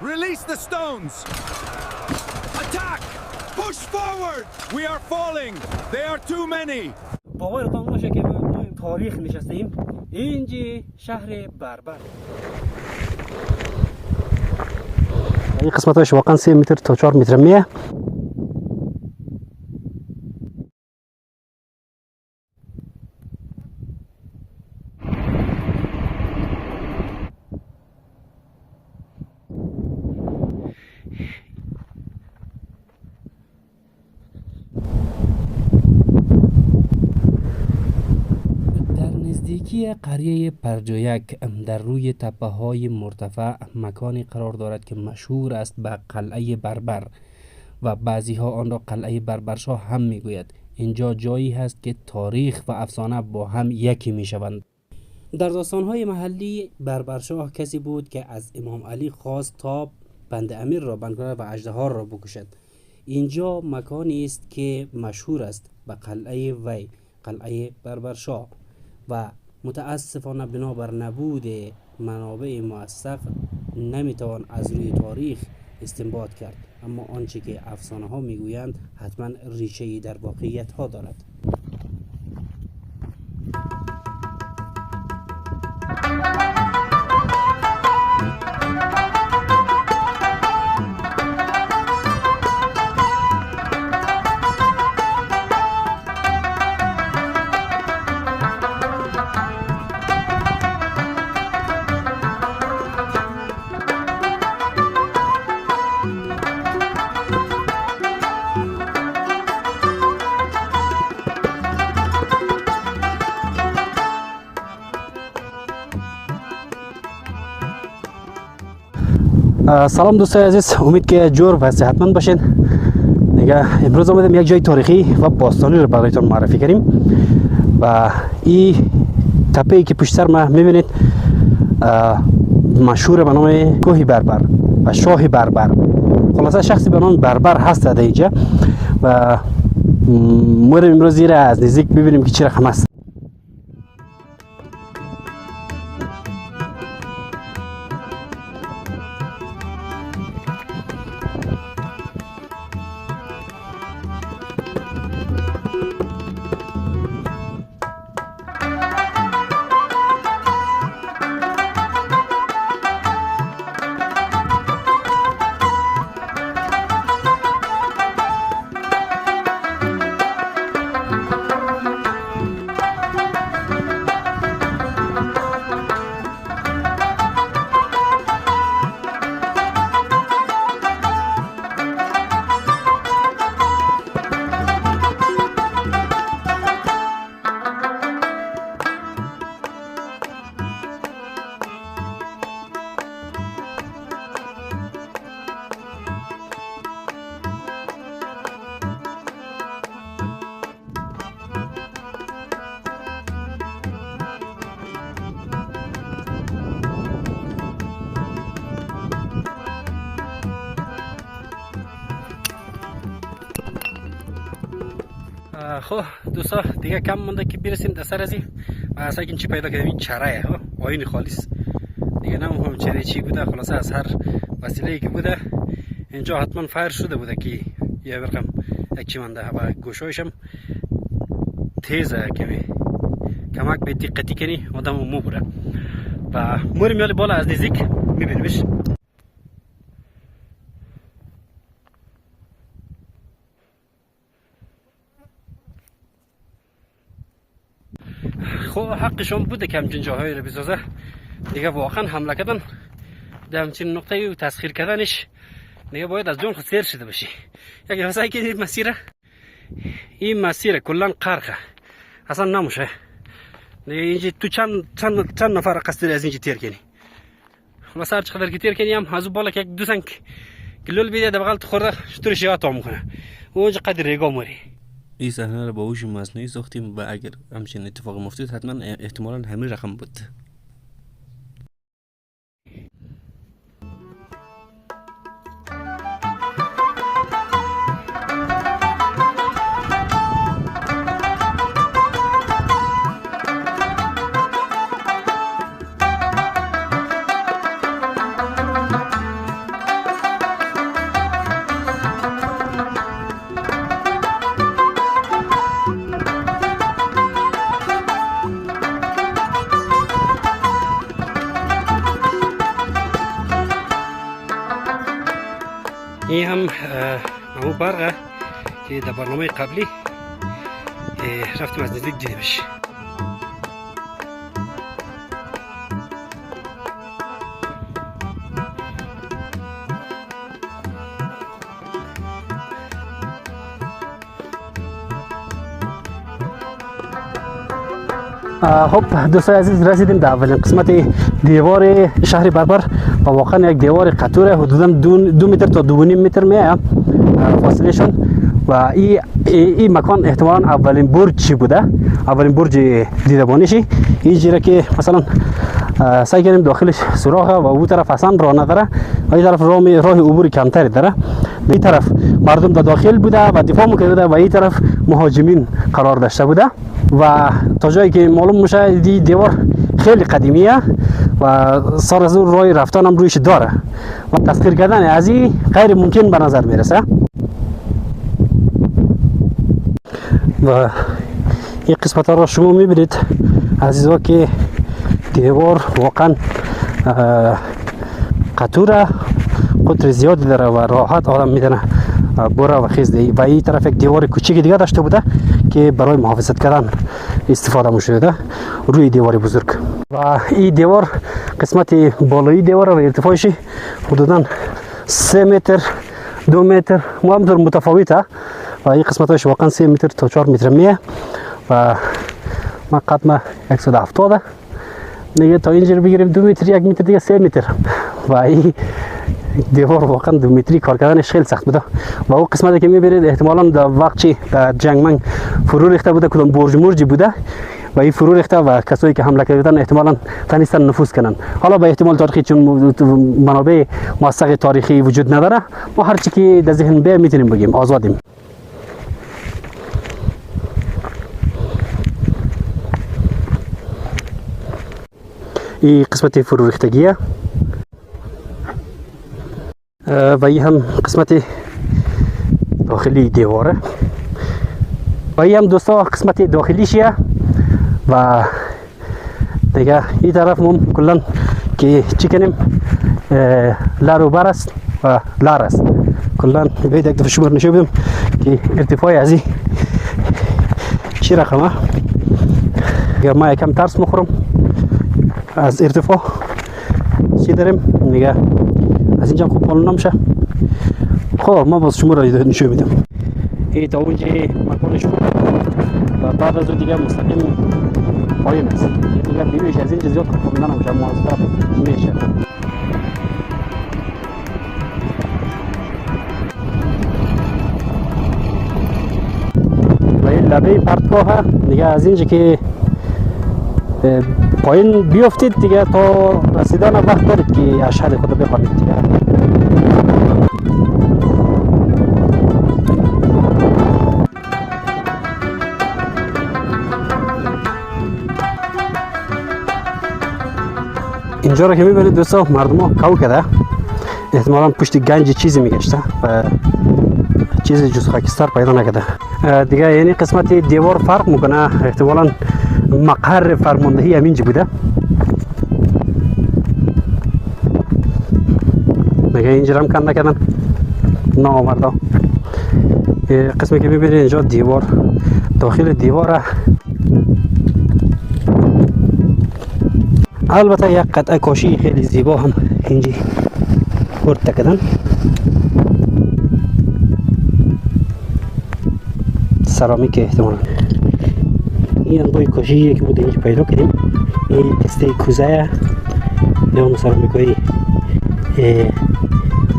Release the stones! Attack! Push forward! We are falling! They are too many! باورتان باشه که ما تاریخ نشستیم اینجا شهر بربر. این قسمتش واقعا 3 متر تا 4 متر میه. نزدیکی قریه پرجویک در روی تپه های مرتفع مکانی قرار دارد که مشهور است به قلعه بربر و بعضی ها آن را قلعه بربرشاه هم میگوید. اینجا جایی هست که تاریخ و افسانه با هم یکی می شوند. در داستان های محلی بربرشاه کسی بود که از امام علی خواست تا بند امیر را بند کند و اژدها را بکشد. اینجا مکانی است که مشهور است به قلعه وی، قلعه بربرشاه، و متاسفانه بنابر نبود منابع موثق نمیتوان از روی تاریخ استنباط کرد، اما آنچه که افسانه ها میگویند حتما ریشه در واقعیت ها دارد. سلام دوستای عزیز، امید که جور و صحتمند باشین. دیگه امروز آمدیم یک جای تاریخی و باستانی رو برایتون معرفی کنیم و این تپه ای که پشت سر ما میبینید مشهور به نام کوه بربر و شاه بربر. خلاصه شخصی به نام بربر هست در اینجا و ما امروز زیر از نزدیک ببینیم که چه رقم است. خب دوستا دیگه کم مونده که برسیم در سر ازی و اصلا این چی پیدا کردیم، این چرایه ها، آیین خالص دیگه نمیدونم چره چی بوده. خلاصه از هر وسیله‌ای که بوده اینجا حتما فایر شده بوده که یه رقم یک چی مونده و گوشایش هم تیزه که کمک به دقتی کنی آدم مو بره و موریم یالی بالا از نزدیک میبینیمش. خب حقشون بوده که همچین جاهایی رو بسازه دیگه. واقعا حمله کردن در همچین نقطه و تسخیر کردنش دیگه باید از جون خود سیر شده باشی. یک واسه که این مسیر کلان قرقه اصلا نموشه دیگه. اینجا تو چند نفر قصد از اینجا تیر کنی. خلاص هر چقدر که تیر کنی هم از بالا که یک دو سنگ گلول بیده در بغل خورده شطور شیعات هم میکنه و اونجا قدر ریگا موری. این صحنه رو با هوش مصنوعی ساختیم و اگر همچین اتفاق مفتید حتما احتمالا همین رقم بود. این هم همون برقه که در برنامه قبلی رفتیم از نزدیک دیدیمش. خب دوستان عزیز رسیدیم در اولین قسمت دیوار شهر بربر و واقعا یک دیوار قطوره حدودا 2 متر تا 2.5 متر میه فاصله شون و این مکان احتمالاً اولین برج بوده، اولین برج دیدبانیشی. اینجوری که مثلا سعی کردیم داخلش سوراخه و اون طرف اصلا راه نداره و این طرف راه عبور کمتری داره. به این طرف مردم در داخل بوده و دفاع میکرده و این طرف مهاجمین قرار داشته بوده و تا جایی که معلوم میشه دیوار خیلی قدیمیه و سر از اون راه رفتن هم رویش داره و تسخیر کردن از این غیر ممکن به نظر میرسه. و این قسمت ها را شما میبینید عزیزا که دیوار واقعا قطوره، قطر زیادی داره و راحت آدم میدونه بره و خیز دی. و این طرف یک دیوار کوچیک دیگه داشته بوده که برای محافظت کردن استفاده میشده روی دیوار بزرگ. و این دیوار قسمت بالایی دیوار و ارتفاعش حدودا 3 متر 2 متر همطور متفاوته و این قسمتش واقعا 3 متر تا 4 متر میه و من قدم 170 دیگه تا اینجا بگیریم 2 متر 1 متر دیگه 3 متر و این دیوار واقعا 2 متری کار کردنش خیلی سخت بوده و اون قسمتی که میبینید احتمالاً در وقتی در جنگ من فرو ریخته بوده، کدام برج مرجی بوده و این فرو ریخته و کسایی که حمله کردن احتمالاً تونستن نفوذ کنن. حالا به احتمال تاریخی چون منابع موثق تاریخی وجود نداره ما هر چی که در ذهن بیاد میتونیم بگیم، آزادیم. این قسمت فرو ریختگیه و این هم قسمت داخلی دیواره و این هم دوستا قسمت داخلیشه و دیگه این طرف هم کلن که چی کنیم لر و بر است و لر است کلن. باید یک دفعه شمار نشون بدم که ارتفاع از این چی رقمه. اگر ما یکم ترس مخورم از ارتفاع چی داریم دیگه از اینجا خوب معلوم نمیشه. خب ما باز شما را نشون میدم. این تا اونجا مکانش بود و بعد از اون دیگه مستقیم پایین است دیگه بیرویش از اینجا زیاد خوب معلوم نمیشه، موازدار میشه. و این لبه پرتگاه دیگه از اینجا که پایین بیافتید دیگه تا رسیدن وقت دارید که اشهد خدا بخوانید دیگه. اینجا را که میبینید دوستا مردم ها کو کرده احتمالا پشت گنج چیزی میگشته و چیزی جز خاکستر پیدا نکرده دیگه. یعنی قسمت دیوار فرق میکنه، احتمالا مقر فرماندهی همینجا بوده دیگه. اینجا هم کند نکردن نامردا. قسمی که میبینید اینجا دیوار، داخل دیواره البته یک قطعه کاشی خیلی زیبا هم اینجا خورد کردن. سرامیک احتمالا این انواع کاشی که بوده اینجا پیدا کردیم. این تسته کوزه یا هم سرامیک های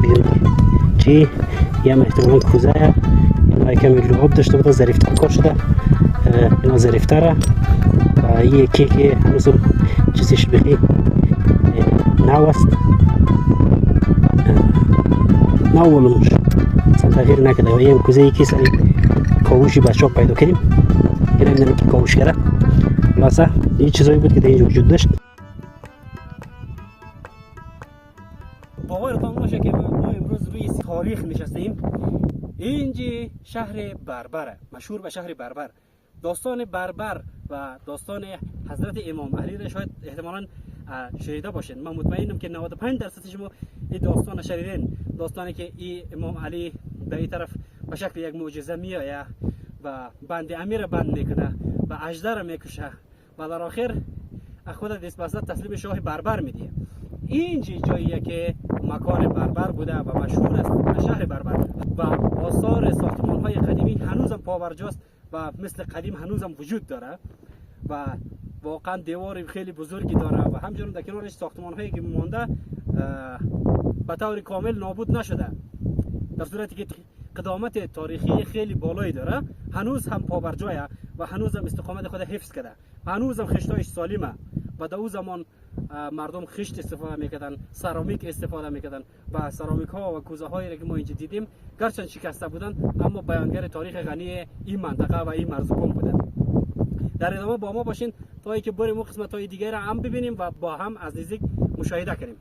بیرون چی یه هم احتمالا کوزه اینا کمی لعاب داشته بوده، ظریفتر کار شده اینا ظریفتره و این یکی که هنوز چیزش بخی نو است نو ولومش اصلا تغییر نکده و یه هم کوزه یکی سری کاوشی بچه ها پیدا کردیم. این هم نمی که کاوش کرده خلاصه این چیزایی بود که در اینجا وجود داشت. باورتان باشه که ما امروز روی تاریخ نشستیم. اینجا شهر بربره، مشهور به شهر بربر. داستان بربر و داستان حضرت امام علی را شاید احتمالاً شنیده باشین. من مطمئنم که 95% شما این داستان شنیدین، داستانی که این امام علی به این طرف به شکل یک معجزه میآید و بند امیر بند میکنه و اژدر میکشه و در آخر خود دست بسته تسلیم شاه بربر میده. این جاییه که مکان بربر بوده و مشهور است شهر بربر و آثار ساختمان های قدیمی هنوزم پابرجاست و مثل قدیم هنوزم وجود داره و واقعا دیوار خیلی بزرگی داره و همچنین در کنارش ساختمان هایی که مانده به طور کامل نابود نشده، در صورتی که قدامت تاریخی خیلی بالایی داره، هنوز هم پابرجایه و هنوز هم استقامت خود حفظ کرده، هنوز هم خشتایش سالمه و در اون زمان مردم خشت استفاده میکردن، سرامیک استفاده میکردن و سرامیک ها و کوزه هایی که ما اینجا دیدیم گرچند شکسته بودن اما بیانگر تاریخ غنی این منطقه و این مرزبان بودن. در ادامه با ما باشین تا اینکه بریم اون قسمت های دیگر را هم ببینیم و با هم از نزدیک مشاهده کنیم.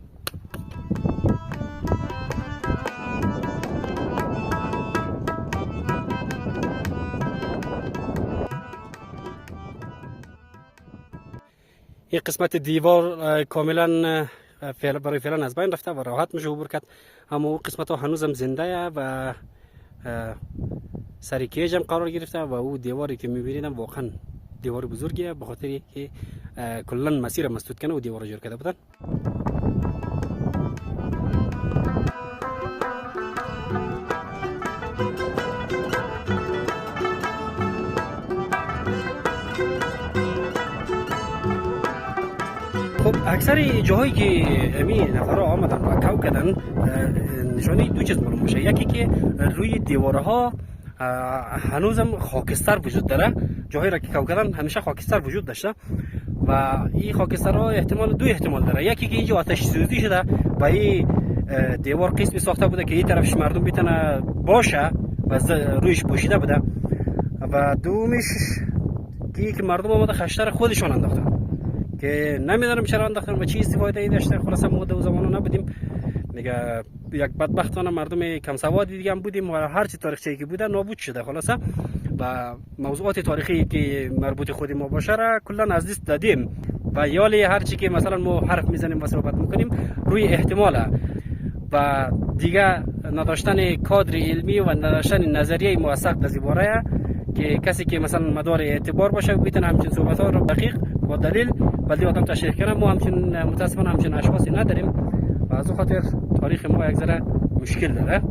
این قسمت دیوار کاملا برای فعلا از بین رفته و راحت میشه عبور کرد، اما اون قسمت ها هنوزم زنده و سر کیج هم قرار گرفته و او دیواری که میبینیدم واقعا دیوار بزرگیه به خاطر که کلا مسیر مسدود کنه و دیوار جور کرده بودن. خب اکثر جاهایی که امی نفرها آمدن و کو کردن نشانه دو چیز معلوم میشه. یکی که روی دیوارها هنوزم خاکستر وجود داره، جاهایی را که کو کردن همیشه خاکستر وجود داشته و این خاکسترها دو احتمال داره. یکی که اینجا آتش سوزی شده و این دیوار قسمی ساخته بوده که این طرفش مردم بتونه باشه و رویش پوشیده بوده و دومش که مردم آمده خشتر خودشان انداختن که نمیدونم چرا انداختن و چی استفاده ای داشته. خلاصا ما دو زمانو نبودیم دیگه، یک بدبختانه مردم کم سوادی دیگه هم بودیم و هر چی تاریخچه‌ای که بوده نابود شده خلاصا و موضوعات تاریخی که مربوط خود ما باشه را کلا از دست دادیم و یالی هر چی که مثلا ما حرف میزنیم و صحبت میکنیم روی احتماله و دیگه نداشتن کادر علمی و نداشتن نظریه موثق در زیباره که کسی که مثلا مدار اعتبار باشه بتونه همچین صحبت ها رو دقیق با دلیل ولی آدم تشریح کنه. ما همچین متاسفانه همچین اشخاصی نداریم و از اون خاطر تاریخ ما یک ذره مشکل داره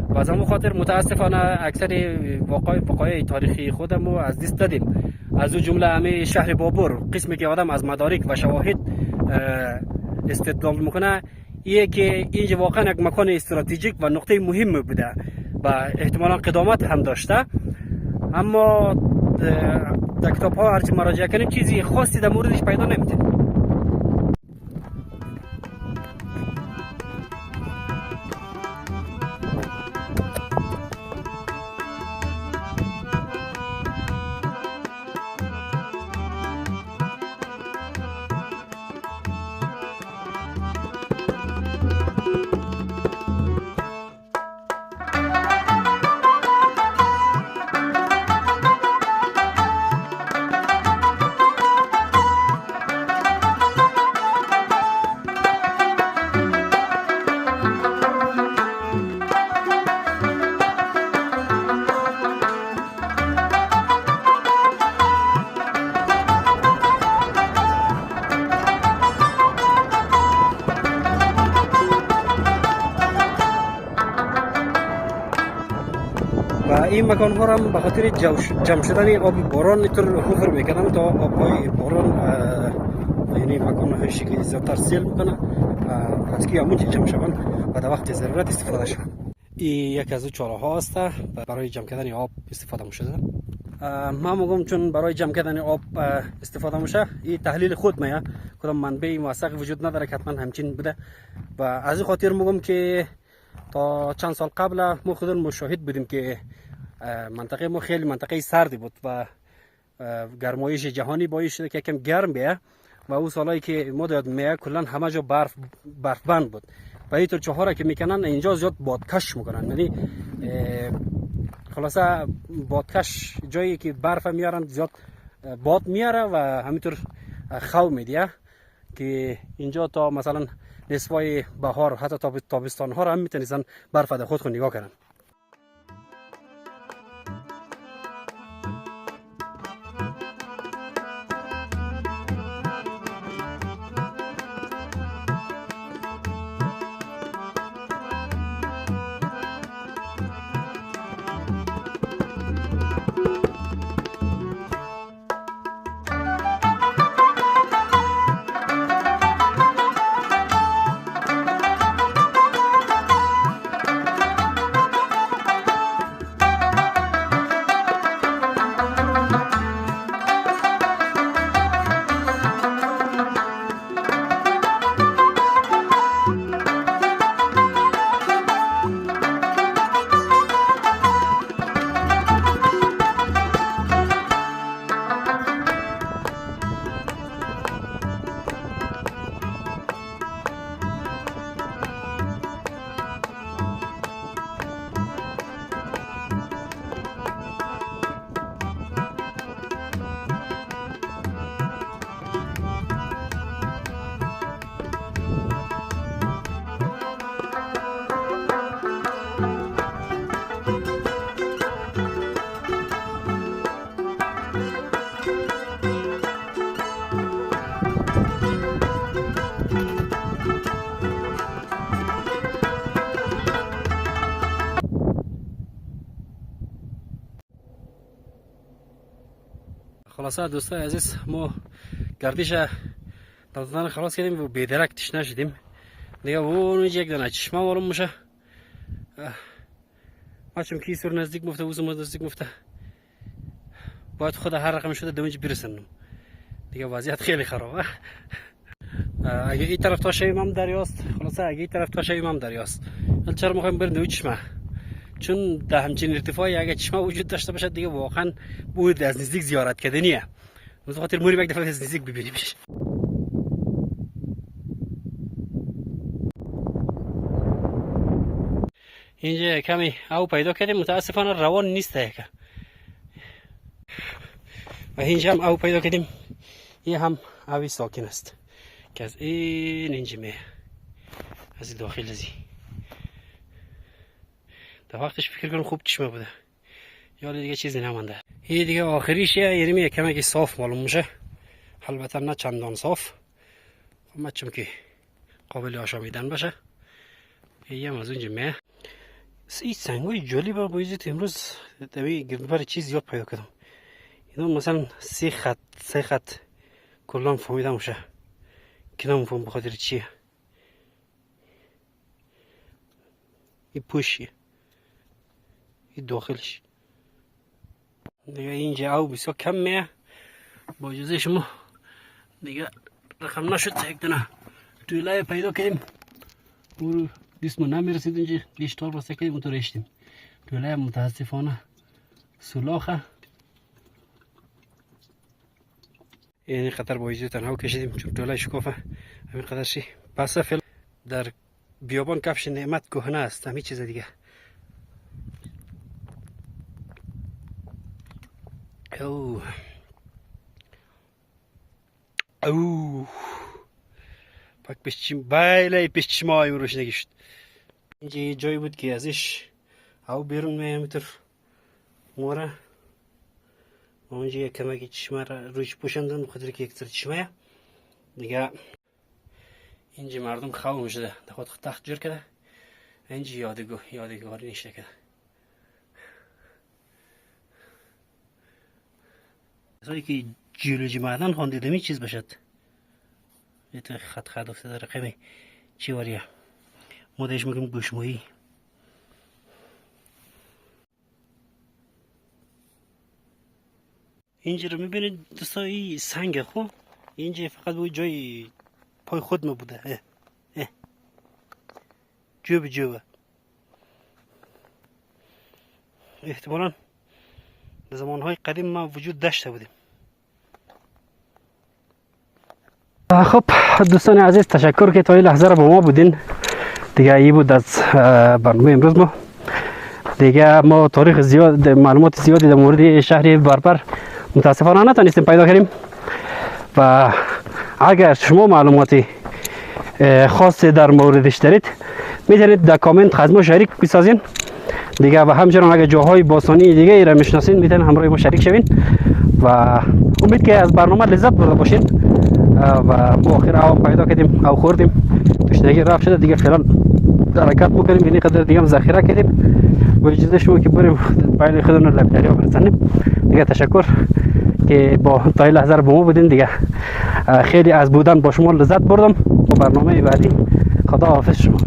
و از اون خاطر متاسفانه اکثر وقایع تاریخی خودمو از دست دادیم. از اون جمله همه شهر بابر قسمی که آدم از مدارک و شواهد استدلال میکنه ایه که اینجا واقعا یک مکان استراتژیک و نقطه مهم بوده و احتمالا قدامت هم داشته، اما در کتاب ها هرچی مراجعه کنیم چیزی خاصی در موردش پیدا نمیشه. و این مکان ها هم به خاطر جمع شدن آب باران اینطور حفر میکنن تا آبهای باران یعنی مکان هایشی که زیادتر سیل میکنه از که همون جمع شوند و در وقت ضرورت استفاده شوند. این یک از چاله ها است برای جمع کردن آب استفاده میشه. ما میگم چون برای جمع کردن آب استفاده میشه این تحلیل خود میه، کدام منبع موثق وجود نداره که حتما همچین بوده و از این خاطر میگم که تا چند سال قبل ما خودمون مشاهد بودیم که منطقه ما خیلی منطقه سردی بود و گرمایش جهانی باعث شده که یکم گرم بیه و اون سالایی که ما یاد میه کلا همه جا برف بند بود و اینطور چهارا که میکنن اینجا زیاد بادکش میکنن، یعنی خلاصه بادکش جایی که برف میارن زیاد باد میاره و همینطور خو میدیه که اینجا تا مثلا نصفای بهار حتی تا تابستان ها هم میتونستن برف در خود نگاه کنن. خلاصه دوستای عزیز ما گردش دادن خلاص کردیم و بیدرک تشنه شدیم دیگه. اونجا یک دانه چشمه معلوم میشه. ما چون کی سر نزدیک مفته وزم نزدیک مفته باید خود هر رقم شده دوینج برسنم دیگه. وضعیت خیلی خرابه. اگه این طرف تا شیمام دریاست، خلاصه اگه این طرف تا شیمام دریاست، حالا چرا میخوایم بریم دوی چشمه؟ چون در همچین ارتفاعی اگه چشمه وجود داشته باشه دیگه واقعا بود از نزدیک زیارت کردنیه. به خاطر موری یک دفعه از نزدیک ببینیمش. اینجا کمی او پیدا کردیم، متاسفانه روان نیست که. و اینجا هم او پیدا کردیم، این هم اوی ساکن است که از این اینجا میه از داخل ازی. در وقتش فکر کنم خوب چشمه بوده یا دیگه چیزی نمانده. این دیگه آخریشه، یعنی کمی صاف معلوم میشه، البته نه چندان صاف، خب چون که قابل آشامیدن باشه. این هم از اونجا میه. این سنگوی جالی با بایزید امروز دوی گردبر چیز زیاد پیدا کردم. اینا مثلا سه خط کلان فهمیدم میشه که نمیفهم بخاطر چیه. این پوشیه، این داخلش دیگه. اینجا او بسیار کم میه. با اجازه شما دیگه رقم نشد یک دونه تویلای پیدا کردیم. برو دستمون نمیرسید اینجا لیشتار بسته کردیم اون تو رشتیم. تویلای متاسفانه سولاخه. این قطر با ایزو تنها کشیدیم چون تویلای شکافه همین قدر شی. پس فعلا در بیابان کفش نعمت کهنه است، همین چیز دیگه. او پاک پیشچیم بایله پیشچیم های روش نگیشت. اینجا جایی بود که ازش او بیرون میتر مورا اونجا یک کمکی چشمه را روش پوشندن بخاطر که یک سر چشمه دیگه. اینجا مردم خواه میشده در خود تخت جور کرده. اینجا یادگاری نشته کرده. اصلا که جیولوژی معدن خواندیدمی چیز باشد. یه تو خط افتاده رقمی چی واریه ما دیش میگم گوشمویی. اینجا رو میبینید دوستا این سنگ خو اینجا فقط بود جای پای خود ما بوده. جوبه احتمالاً به زمانهای قدیم ما وجود داشته بودیم. خب دوستان عزیز تشکر که تا این لحظه را با ما بودین دیگه. این بود از برنامه امروز ما دیگه. ما تاریخ زیاد معلومات زیادی در مورد شهر بربر متاسفانه نتونستیم پیدا کنیم و اگر شما معلوماتی خاصی در موردش دارید میتونید در کامنت از ما شریک بسازین دیگه. و همچنان اگر جاهای باستانی دیگه ای را میشناسین میتونید همراه ما شریک شوین و امید که از برنامه لذت برده باشین. و ما آخر آب پیدا کردیم او خوردیم تشنگی رفت شده دیگه فعلا حرکت بکنیم یعنی قدر دیگه هم ذخیره کردیم و اجازه شما که بریم پایل خودمون رو لبیاریا برسانیم دیگه. تشکر که با تا این لحظه با ما بودین دیگه. خیلی از بودن با شما لذت بردم. با برنامه بعدی خدا حافظ شما.